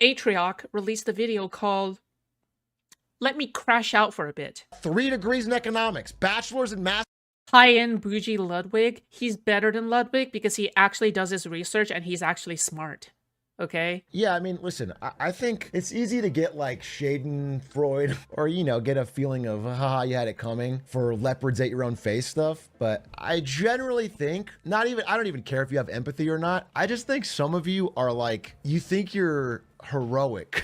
Atrioc released a video called "Let Me Crash Out for a Bit." 3 degrees in economics, bachelor's in math. High-end bougie Ludwig, he's better than Ludwig because he actually does his research and he's actually smart. Okay? Yeah, I mean, listen, I think it's easy to get like Schadenfreude or, get a feeling of, haha, you had it coming for leopards at your own face stuff. But I generally think, I don't even care if you have empathy or not. I just think some of you are like, you think you're heroic.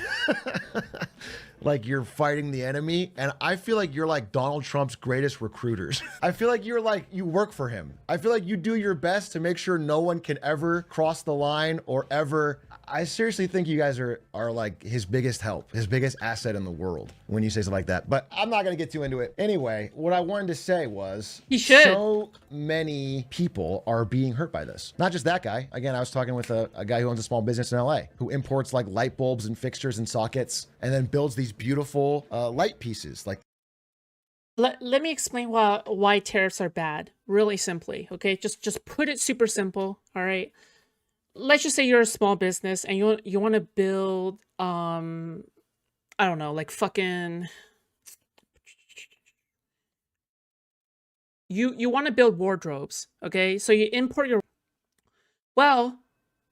Like you're fighting the enemy. And I feel like you're like Donald Trump's greatest recruiters. I feel like you're like, you work for him. I feel like you do your best to make sure no one can ever cross the line or ever. I seriously think you guys are like his biggest help, his biggest asset in the world when you say something like that. But I'm not going to get too into it. Anyway, what I wanted to say was so many people are being hurt by this. Not just that guy. Again, I was talking with a guy who owns a small business in LA who imports like light bulbs and fixtures and sockets and then builds these beautiful light pieces. Like, let me explain why tariffs are bad. Really simply, okay? Just put it super simple, all right? Let's just say you're a small business and you want to build I don't know, like fucking you want to build wardrobes, okay? So you import your well,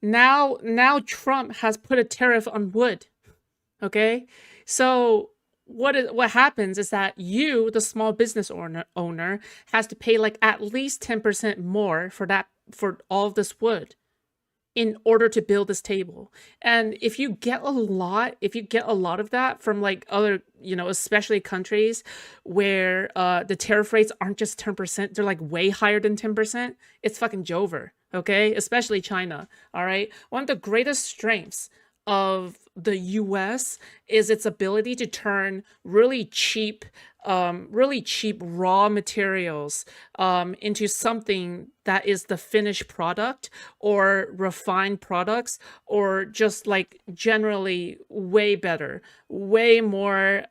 now Trump has put a tariff on wood. Okay? So what happens is that you, the small business owner, has to pay like at least 10% more for all of this wood in order to build this table. And if you get a lot of that from like other, especially countries where the tariff rates aren't just 10%, they're like way higher than 10%, it's fucking Jover, okay? Especially China, all right? One of the greatest strengths of the US is its ability to turn really cheap raw materials into something that is the finished product or refined products or just like generally way better, way more,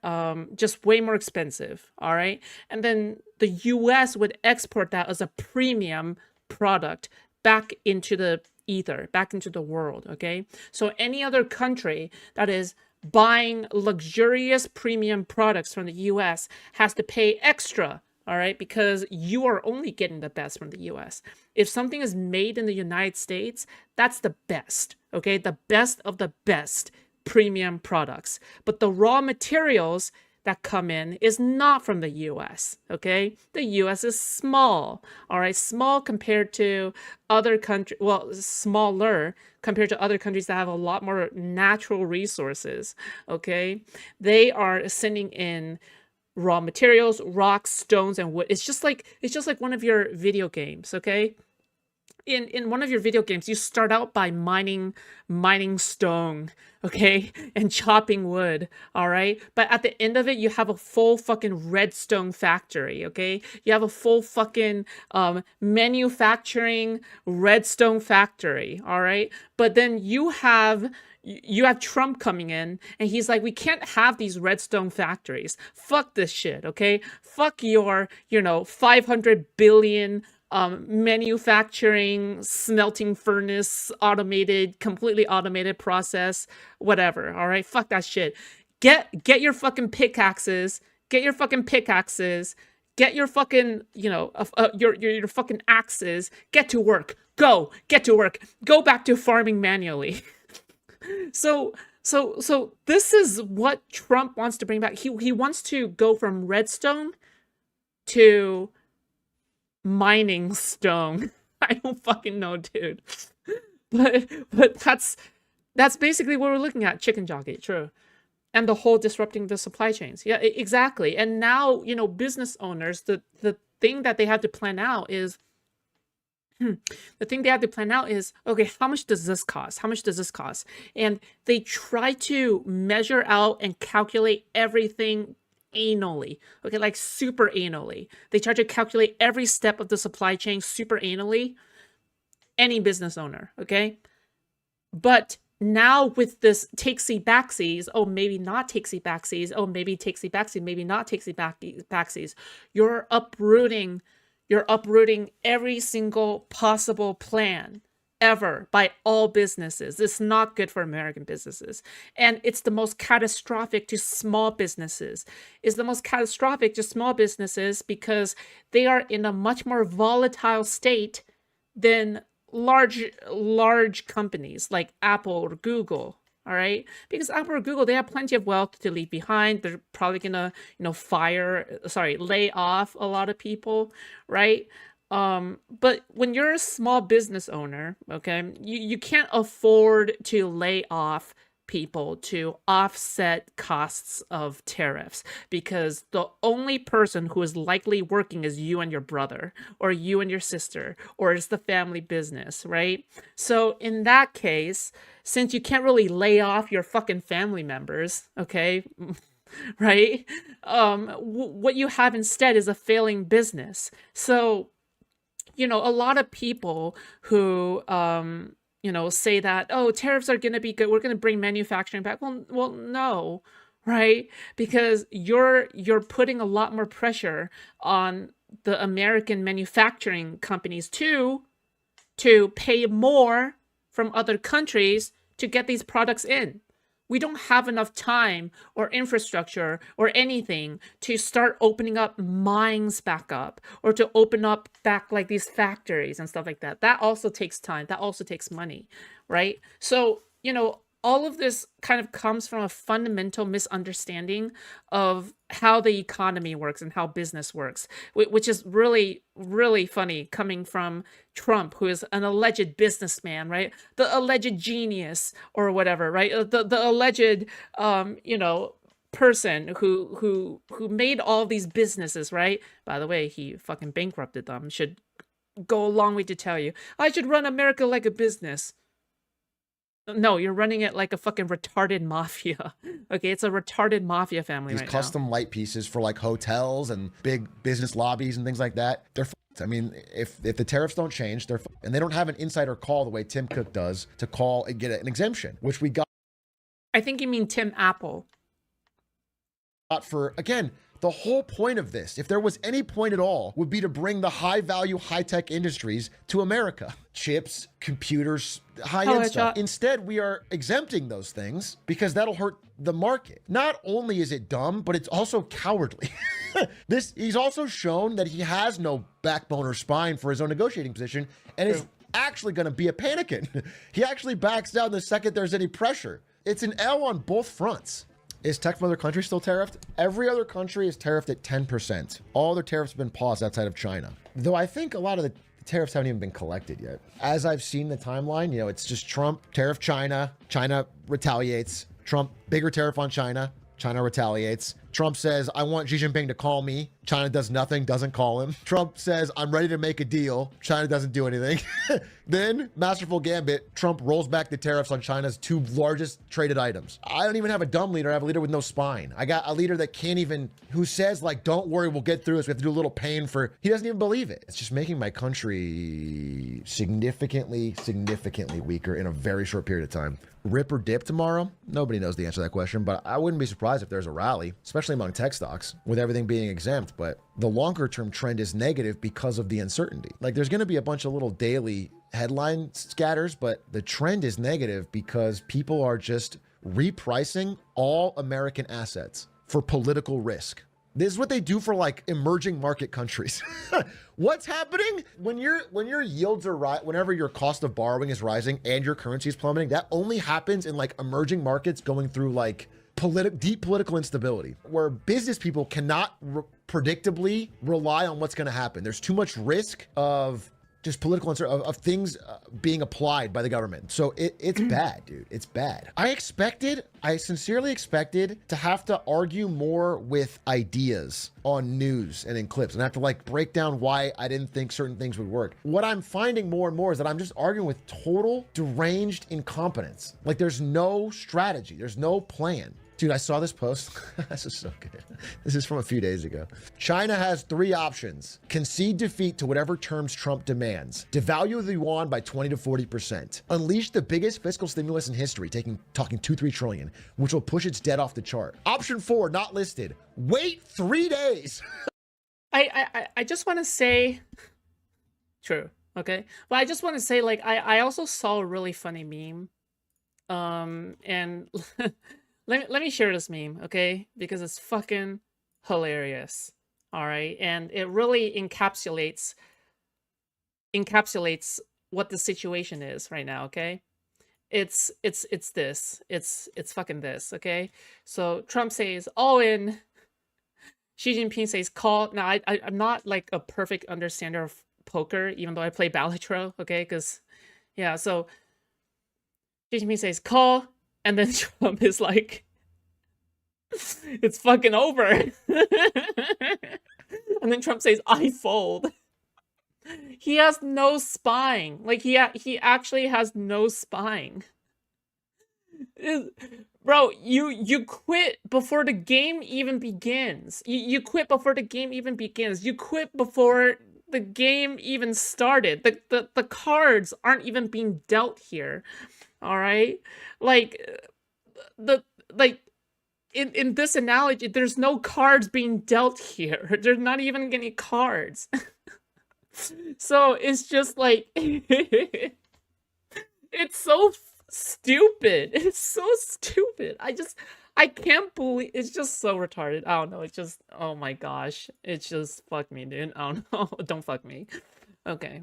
just way more expensive, all right? And then the US would export that as a premium product back into the ether, back into the world, okay? So any other country that is buying luxurious premium products from the US has to pay extra, all right? Because you are only getting the best from the US. If something is made in the United States, that's the best, okay? The best of the best premium products. But the raw materials that come in is not from the US, okay? The US is small, all right? Small compared to other countries, well, smaller compared to other countries that have a lot more natural resources, okay? They are sending in raw materials, rocks, stones, and wood. It's just like one of your video games, okay? In one of your video games, you start out by mining stone, okay, and chopping wood, all right? But at the end of it, you have a full fucking redstone factory, okay? You have a full fucking manufacturing redstone factory, all right? But then you have Trump coming in and he's like, we can't have these redstone factories. Fuck this shit, okay? Fuck your, 500 billion manufacturing, smelting furnace, completely automated process, whatever. All right, fuck that shit. Get your fucking pickaxes. Get your fucking pickaxes. Get your fucking, your fucking axes. Get to work. Get to work. Go back to farming manually. So this is what Trump wants to bring back. He wants to go from redstone to mining stone. I don't fucking know, dude. But that's basically what we're looking at. Chicken jockey, true. And the whole disrupting the supply chains. Yeah, exactly. And now, business owners, the thing that they have to plan out is okay, how much does this cost? How much does this cost? And they try to measure out and calculate everything anally, okay, like super anally. They try to calculate every step of the supply chain super anally. Any business owner, okay? But now with this takesy backsies, oh, maybe not takesy backsies, oh, maybe takesy backsies, maybe not takesy backsies, you're uprooting every single possible plan ever by all businesses. It's not good for American businesses. And it's the most catastrophic to small businesses. It's the most catastrophic to small businesses because they are in a much more volatile state than large companies like Apple or Google. All right, because Apple or Google, they have plenty of wealth to leave behind. They're probably gonna, lay off a lot of people, right? But when you're a small business owner, okay, you can't afford to lay off people to offset costs of tariffs because the only person who is likely working is you and your brother or you and your sister or it's the family business, right? So in that case, since you can't really lay off your fucking family members, okay, right? What you have instead is a failing business. So a lot of people who say that, oh, tariffs are going to be good, we're going to bring manufacturing back. Well, no, right? Because you're putting a lot more pressure on the American manufacturing companies to pay more from other countries to get these products in. We don't have enough time or infrastructure or anything to start opening up mines back up or to open up back like these factories and stuff like that. That also takes time. That also takes money, right? So, all of this kind of comes from a fundamental misunderstanding of how the economy works and how business works, which is really, really funny coming from Trump, who is an alleged businessman, right? The alleged genius or whatever, right? The alleged, person who made all these businesses, right? By the way, he fucking bankrupted them. Should go a long way to tell you, I should run America like a business. No, you're running it like a fucking retarded mafia. Okay, it's a retarded mafia family These right custom light pieces for like hotels and big business lobbies and things like that, they're fucked. I mean, if the tariffs don't change, they're fucked. And they don't have an insider call the way Tim Cook does to call and get an exemption, which we got. I think you mean Tim Apple. For, again, the whole point of this, if there was any point at all, would be to bring the high-value, high-tech industries to America. Chips, computers, high-end stuff. Instead, we are exempting those things because that'll hurt the market. Not only is it dumb, but it's also cowardly. He's also shown that he has no backbone or spine for his own negotiating position and is actually going to be a panicking. He actually backs down the second there's any pressure. It's an L on both fronts. Is tech from other countries still tariffed? Every other country is tariffed at 10%. All their tariffs have been paused outside of China. Though I think a lot of the tariffs haven't even been collected yet. As I've seen the timeline, it's just Trump, tariff China, China retaliates, Trump, bigger tariff on China, China retaliates. Trump says, I want Xi Jinping to call me. China does nothing, doesn't call him. Trump says, I'm ready to make a deal. China doesn't do anything. Then, masterful gambit, Trump rolls back the tariffs on China's two largest traded items. I don't even have a dumb leader. I have a leader with no spine. I got a leader that can't even, who says like, don't worry, we'll get through this. We have to do a little pain for, he doesn't even believe it. It's just making my country significantly weaker in a very short period of time. Rip or dip tomorrow? Nobody knows the answer to that question, but I wouldn't be surprised if there's a rally, especially among tech stocks, with everything being exempt. But the longer term trend is negative because of the uncertainty. Like there's going to be a bunch of little daily headline scatters, but the trend is negative because people are just repricing all American assets for political risk. This is what they do for like emerging market countries. What's happening when your yields are whenever your cost of borrowing is rising and your currency is plummeting? That only happens in like emerging markets going through like deep political instability, where business people cannot predictably rely on what's going to happen. There's too much risk of just political uncertainty, of things being applied by the government. So it's bad, dude. It's bad. I sincerely expected to have to argue more with ideas on news and in clips and have to like break down why I didn't think certain things would work. What I'm finding more and more is that I'm just arguing with total deranged incompetence. Like there's no strategy. There's no plan. Dude, I saw this post. This is so good. This is from a few days ago. China has 3 options. Concede defeat to whatever terms Trump demands. Devalue the yuan by 20 to 40%. Unleash the biggest fiscal stimulus in history, talking 2-3 trillion, which will push its debt off the chart. Option 4, not listed. Wait 3 days. I just want to say, true. Okay, but I just want to say, like, I also saw a really funny meme, and let me share this meme, okay? Because it's fucking hilarious. All right, and it really encapsulates what the situation is right now, okay? It's fucking this, okay? So Trump says all in, Xi Jinping says call. Now I'm not like a perfect understander of poker, even though I play Balatro, okay? Because yeah, so Xi Jinping says call, and then Trump is like, it's fucking over. And then Trump says I fold. He has no spine. Like he actually has no spine. Bro, you quit before the game even begins. You quit before the game even begins. You quit before the game even started. The cards aren't even being dealt here. All right? Like the like in this analogy, there's no cards being dealt here. There's not even any cards. So it's just like it's so stupid. It's so stupid. I can't believe it's just so retarded. I don't know. It's just, oh my gosh. It's just fuck me, dude. I don't know. Don't fuck me. Okay.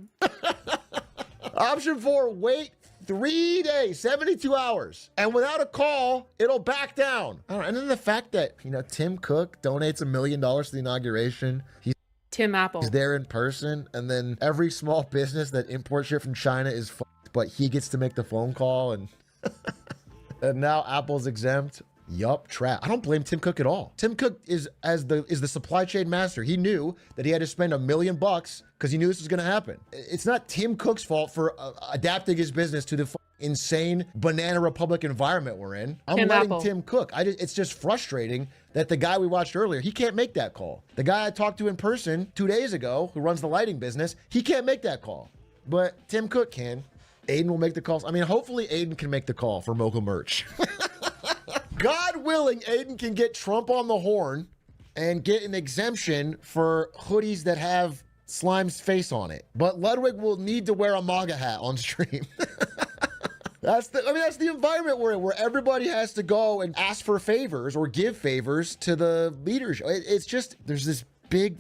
Option 4, wait 3 days, 72 hours. And without a call, it'll back down. I don't know. And then the fact that, Tim Cook donates $1 million to the inauguration. He's Tim Apple. there in person. And then every small business that imports shit from China is fucked, but he gets to make the phone call. And, and now Apple's exempt. Yup, trap. I don't blame Tim Cook at all. Tim Cook is the supply chain master. He knew that he had to spend $1 million because he knew this was going to happen. It's not Tim Cook's fault for adapting his business to the insane banana republic environment we're in. I'm letting Apple. Tim cook. It's just frustrating that the guy we watched earlier, he can't make that call. The guy I talked to in person 2 days ago, who runs the lighting business, he can't make that call. But Tim Cook can. Aiden will make the calls. I mean, hopefully Aiden can make the call for Mogul merch. God willing, Aiden can get Trump on the horn and get an exemption for hoodies that have Slime's face on it. But Ludwig will need to wear a MAGA hat on stream. That's the environment we're in, where everybody has to go and ask for favors or give favors to the leadership. It's just, there's this big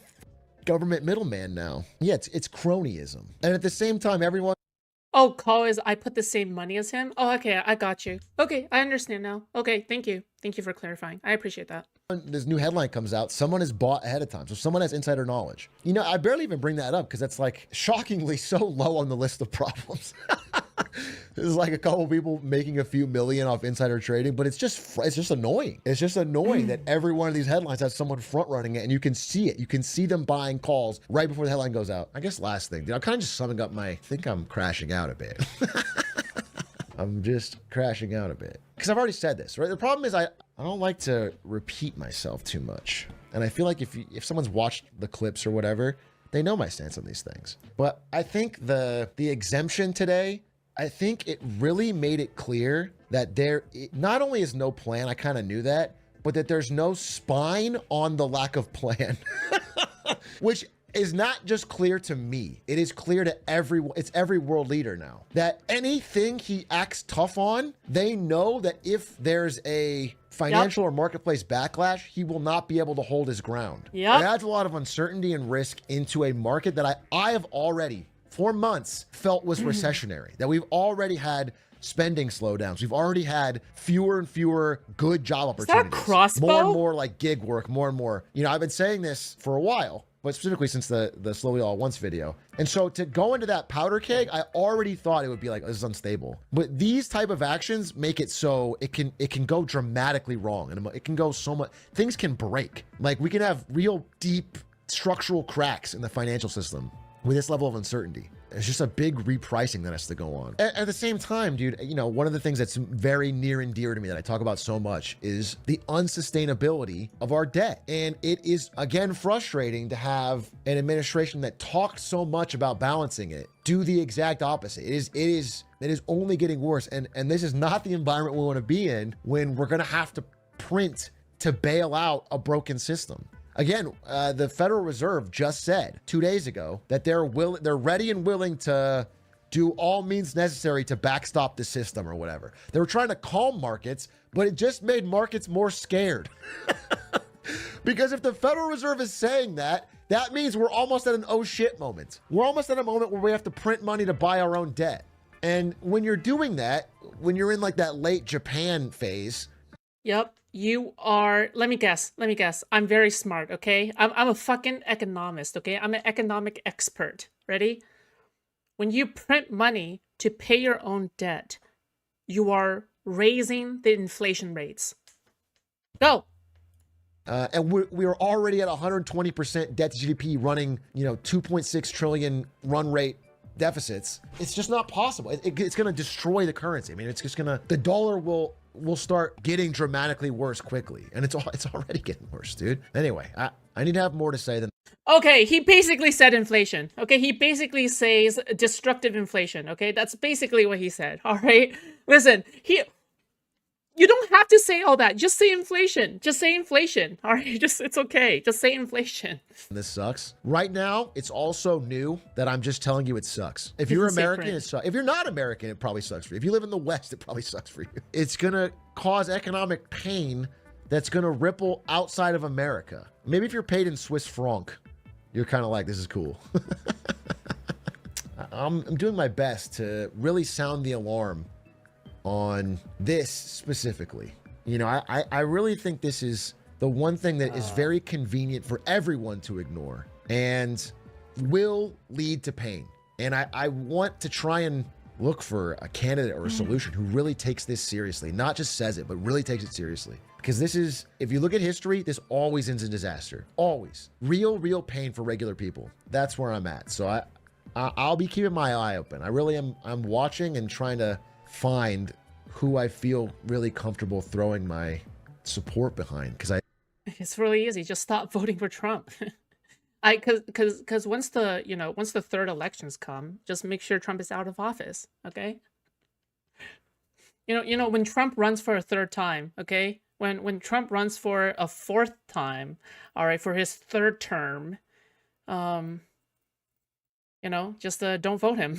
government middleman now. Yeah, it's cronyism. And at the same time, everyone... Oh, call is I put the same money as him? Oh, okay, I got you. Okay, I understand now. Okay, thank you. Thank you for clarifying. I appreciate that. This new headline comes out, someone is bought ahead of time. So someone has insider knowledge. I barely even bring that up because that's like shockingly so low on the list of problems. There's like a couple people making a few million off insider trading, but it's just annoying. It's just annoying that every one of these headlines has someone front running it, and you can see it. You can see them buying calls right before the headline goes out. I guess last thing, I'm kind of just summing up I think I'm crashing out a bit. I'm just crashing out a bit. Because I've already said this, right? The problem is I don't like to repeat myself too much. And I feel like if someone's watched the clips or whatever, they know my stance on these things. But I think the exemption today, I think it really made it clear that there not only is no plan, I kind of knew that, but that there's no spine on the lack of plan. Which is not just clear to me. It is clear to every world leader now. That anything he acts tough on, they know that if there's a financial or marketplace backlash, he will not be able to hold his ground. It adds a lot of uncertainty and risk into a market that I have already, for months, felt was recessionary. That we've already had spending slowdowns. We've already had fewer and fewer good job opportunities. Is that a crossbow? More and more like gig work, more and more. I've been saying this for a while, but specifically since the Slowly All at Once video. And so to go into that powder keg, I already thought it would be like, this is unstable. But these type of actions make it so it can go dramatically wrong. And it can go so much, things can break. Like we can have real deep structural cracks in the financial system with this level of uncertainty. It's just a big repricing that has to go on. At the same time, dude, one of the things that's very near and dear to me that I talk about so much is the unsustainability of our debt. And it is, again, frustrating to have an administration that talked so much about balancing it do the exact opposite. It is only getting worse. And this is not the environment we want to be in when we're going to have to print to bail out a broken system. Again, the Federal Reserve just said 2 days ago that they're ready and willing to do all means necessary to backstop the system or whatever. They were trying to calm markets, but it just made markets more scared. Because if the Federal Reserve is saying that, that means we're almost at an oh shit moment. We're almost at a moment where we have to print money to buy our own debt. And when you're doing that, when you're in like that late Japan phase. Yep, you are. Let me guess. I'm very smart, okay? I'm a fucking economist, okay? I'm an economic expert. Ready? When you print money to pay your own debt, you are raising the inflation rates. Go. And we're already at 120% debt to GDP, running 2.6 trillion run rate deficits. It's just not possible. It's going to destroy the currency. I mean, it's just the dollar will start getting dramatically worse quickly, and it's already getting worse, dude. Anyway, I need to have more to say than. Okay, he basically said inflation. Okay, he basically says destructive inflation. Okay, that's basically what he said. All right, listen, you don't have to say all that. Just say inflation. Just say inflation. All right, it's okay. Just say inflation. This sucks. Right now, it's also new that I'm just telling you it sucks. If you're American, it sucks. If you're not American, it probably sucks for you. If you live in the West, it probably sucks for you. It's gonna cause economic pain that's gonna ripple outside of America. Maybe if you're paid in Swiss franc, you're kind of like, this is cool. I'm doing my best to really sound the alarm on this specifically. I really think this is the one thing that is very convenient for everyone to ignore and will lead to pain. And I want to try and look for a candidate or a solution who really takes this seriously, not just says it, but really takes it seriously. Because this is, if you look at history, this always ends in disaster. Always. Real pain for regular people. That's where I'm at. So I'll be keeping my eye open. I really am. I'm watching and trying to find who I feel really comfortable throwing my support behind. It's really easy. Just stop voting for Trump. Because once the third elections come, just make sure Trump is out of office. Okay. When Trump runs for a third time, okay. When Trump runs for a fourth time, all right, for his third term, just don't vote him.